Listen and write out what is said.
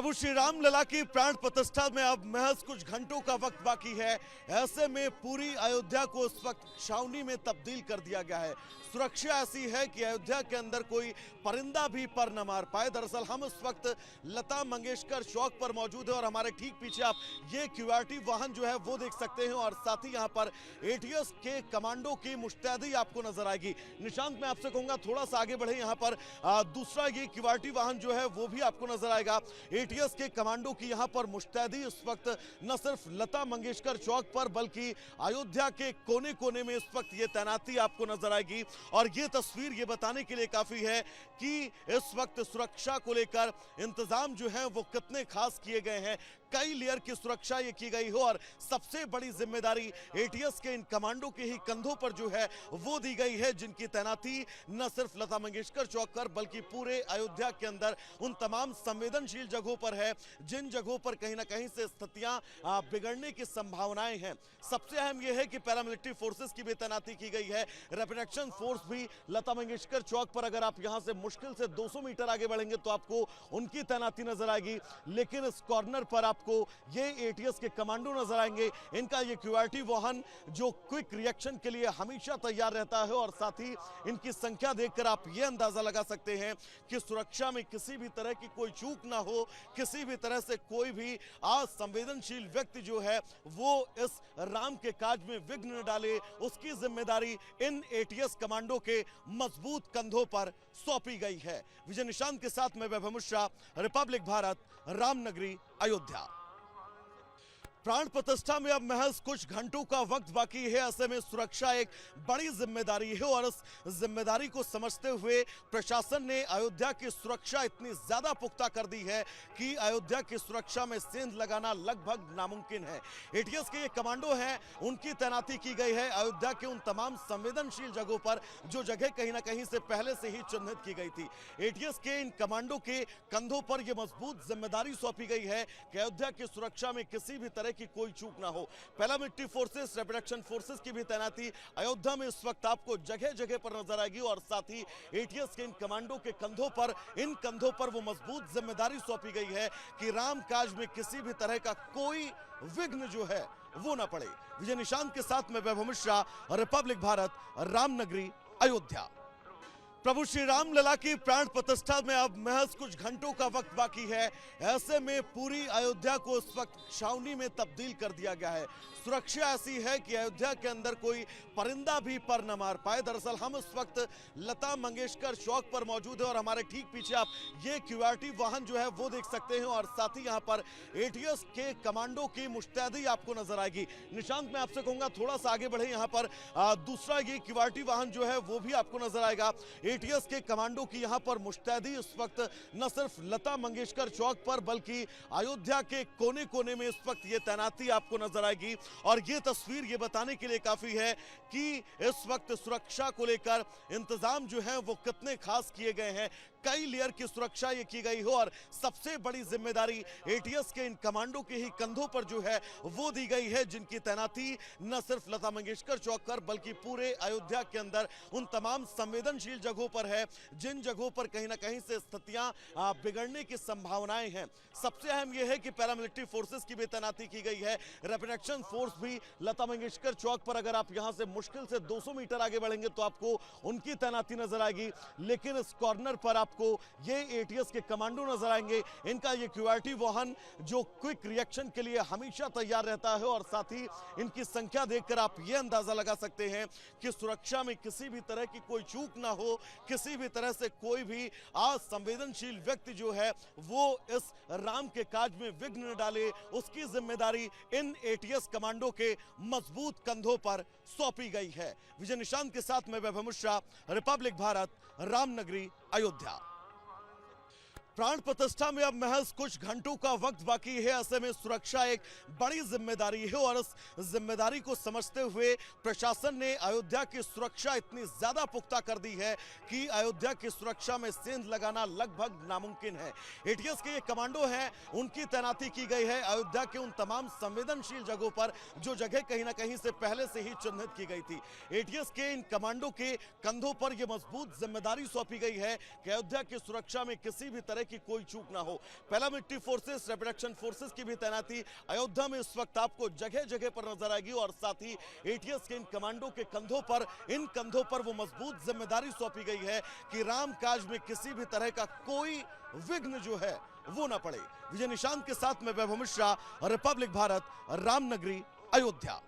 प्रभु श्री राम लला की प्राण प्रतिष्ठा में अब महज कुछ घंटों का वक्त बाकी है। ऐसे में पूरी अयोध्या को इस वक्त छावनी में तब्दील कर दिया गया है। सुरक्षा ऐसी है कि अयोध्या के अंदर कोई परिंदा भी पर न मार पाए। दरअसल हम इस वक्त लता मंगेशकर चौक पर मौजूद है और हमारे ठीक पीछे आप ये क्यूआरटी वाहन जो है वो देख सकते हैं और साथ ही यहाँ पर एटीएस के कमांडो की मुस्तैदी आपको नजर आएगी। निशांत, मैं आपसे कहूंगा थोड़ा सा आगे बढ़े, यहाँ पर दूसरा ये क्यूआरटी वाहन जो है वो भी आपको नजर आएगा। एटीएस के कमांडो की यहाँ पर मुस्तैदी इस वक्त न सिर्फ लता मंगेशकर चौक पर बल्कि अयोध्या के कोने कोने में इस वक्त ये तैनाती आपको नजर आएगी। और ये तस्वीर ये बताने के लिए काफी है कि इस वक्त सुरक्षा को लेकर इंतजाम जो है वो कितने खास किए गए हैं। कई लेयर की सुरक्षा ये की गई हो और सबसे बड़ी जिम्मेदारी एटीएस के इन कमांडो के ही कंधों पर जो है वो दी गई है, जिनकी तैनाती न सिर्फ लता मंगेशकर चौक पर बल्कि पूरे अयोध्या के अंदर उन तमाम संवेदनशील जगहों पर है जिन जगहों पर कहीं ना कहीं से स्थितियां बिगड़ने की संभावनाएं हैं। सबसे अहम यह है कि पैरामिलिट्री फोर्सेस की भी तैनाती की गई है। रैपिड एक्शन फोर्स भी लता मंगेशकर चौक पर, अगर आप यहां से मुश्किल से 200 मीटर आगे बढ़ेंगे तो आपको उनकी तैनाती नजर आएगी। लेकिन इस कॉर्नर पर आपको ये एटीएस के कमांडो नजर आएंगे। इनका ये क्यूआरटी वाहन जो क्विक रिएक्शन के लिए हमेशा तैयार रहता है और साथ ही इनकी संख्या देखकर आप ये अंदाजा लगा सकते हैं कि सुरक्षा में किसी भी तरह की कोई चूक ना हो, किसी भी तरह से कोई भी असंवेदनशील व्यक्ति जो है वो इस राम के काज में विघ्न न डाले, उसकी जिम्मेदारी इन एटीएस कमांडो के मजबूत कंधों पर सौंपी गई है। विजय निशांत के साथ मैं वैभव मिश्रा, रिपब्लिक भारत, रामनगरी, अयोध्या। प्राण प्रतिष्ठा में अब महज कुछ घंटों का वक्त बाकी है। ऐसे में सुरक्षा एक बड़ी जिम्मेदारी है और इस जिम्मेदारी को समझते हुए प्रशासन ने अयोध्या की सुरक्षा इतनी ज्यादा पुख्ता कर दी है कि अयोध्या की सुरक्षा में सेंध लगाना लगभग नामुमकिन है। एटीएस के ये कमांडो हैं, उनकी तैनाती की गई है अयोध्या के उन तमाम संवेदनशील जगहों पर जो जगह कहीं ना कहीं से पहले से ही चिन्हित की गई थी। एटीएस के इन कमांडो के कंधों पर यह मजबूत जिम्मेदारी सौंपी गई है कि अयोध्या की सुरक्षा में किसी भी तरह की कोई चूक ना हो। Paramilitary forces, rapid action forces की भी तैनाती अयोध्या में इस वक्त आपको जगह जगह पर नजर आएगी और साथ ही एटीएस के इन कमांडो के कंधों पर वो मजबूत जिम्मेदारी सौंपी गई है कि राम काज में किसी भी तरह का कोई विघ्न जो है वो ना पड़े। विजय निशांत के साथ में वैभव मिश्रा, रिपब्लिक भारत, रामनगरी, अयोध्या। प्रभु श्री राम लला की प्राण प्रतिष्ठा में अब महज कुछ घंटों का वक्त बाकी है। ऐसे में पूरी अयोध्या को इस वक्त छावनी में तब्दील कर दिया गया है। सुरक्षा ऐसी है कि अयोध्या के अंदर कोई परिंदा भी पर न मार पाए। दरअसल हम इस वक्त लता मंगेशकर चौक पर मौजूद है और हमारे ठीक पीछे आप ये क्यूआरटी वाहन जो है वो देख सकते हैं और साथ ही यहाँ पर एटीएस के कमांडो की मुस्तैदी आपको नजर आएगी। निशांत, मैं आपसे कहूंगा थोड़ा सा आगे बढ़े, यहाँ पर दूसरा ये क्यूआरटी वाहन जो है वो भी आपको नजर आएगा। एटीएस के कमांडो की यहाँ पर मुस्तैदी इस वक्त न सिर्फ लता मंगेशकर चौक पर बल्कि अयोध्या के कोने कोने में इस वक्त ये तैनाती आपको नजर आएगी। और ये तस्वीर ये बताने के लिए काफी है कि इस वक्त सुरक्षा को लेकर इंतजाम जो है वो कितने खास किए गए हैं। कई लेयर की सुरक्षा ये की गई हो और सबसे बड़ी जिम्मेदारी एटीएस के इन कमांडो के ही कंधों पर जो है वो दी गई है, जिनकी तैनाती न सिर्फ लता मंगेशकर चौक पर बल्कि पूरे अयोध्या के अंदर उन तमाम संवेदनशील जगहों पर है जिन जगहों पर कहीं ना कहीं से स्थितियां बिगड़ने की संभावनाएं हैं। सबसे अहम यह है कि पैरामिलिट्री फोर्सेस की भी तैनाती की गई है। रैपिड एक्शन फोर्स भी लता मंगेशकर चौक पर, अगर आप यहां से मुश्किल से 200 मीटर आगे बढ़ेंगे तो आपको उनकी तैनाती नजर आएगी। लेकिन इस कॉर्नर पर आपको ये एटीएस के कमांडो नजर आएंगे। इनका ये क्यूआरटी वाहन जो क्विक रिएक्शन के लिए हमेशा तैयार रहता है और साथ ही इनकी संख्या देखकर आप ये अंदाजा लगा सकते हैं कि सुरक्षा में किसी भी तरह की कोई चूक ना हो, किसी भी तरह से कोई भी असंवेदनशील व्यक्ति जो है वो इस राम के काज में विघ्न न डाले, उसकी जिम्मेदारी इन एटीएस कमांडो के मजबूत कंधों पर सौंपी गई है। विजय निशांत के साथ में वैभव मिश्रा, रिपब्लिक भारत, रामनगरी, अयोध्या। प्राण प्रतिष्ठा में अब महज कुछ घंटों का वक्त बाकी है। ऐसे में सुरक्षा एक बड़ी जिम्मेदारी है और इस जिम्मेदारी को समझते हुए प्रशासन ने अयोध्या की सुरक्षा इतनी ज्यादा पुख्ता कर दी है कि अयोध्या की सुरक्षा में सेंध लगाना लगभग नामुमकिन है। एटीएस के ये कमांडो हैं, उनकी तैनाती की गई है अयोध्या के उन तमाम संवेदनशील जगहों पर जो जगह कहीं ना कहीं से पहले से ही चिन्हित की गई थी। एटीएस के इन कमांडो के कंधों पर यह मजबूत जिम्मेदारी सौंपी गई है कि अयोध्या की सुरक्षा में किसी भी तरह है कि कोई चूक ना हो। Paramilitary forces, rapid action forces की भी तैनाती अयोध्या में इस वक्त आपको जगह जगह पर नजर आएगी और साथ ही एटीएस के इन कमांडो के इन कंधों पर वो मजबूत जिम्मेदारी सौंपी गई है कि राम काज में किसी भी तरह का कोई विघ्न जो है वो ना पड़े। विजय निशांत के साथ में वैभव मिश्रा, रिपब्लिक भारत, रामनगरी, अयोध्या।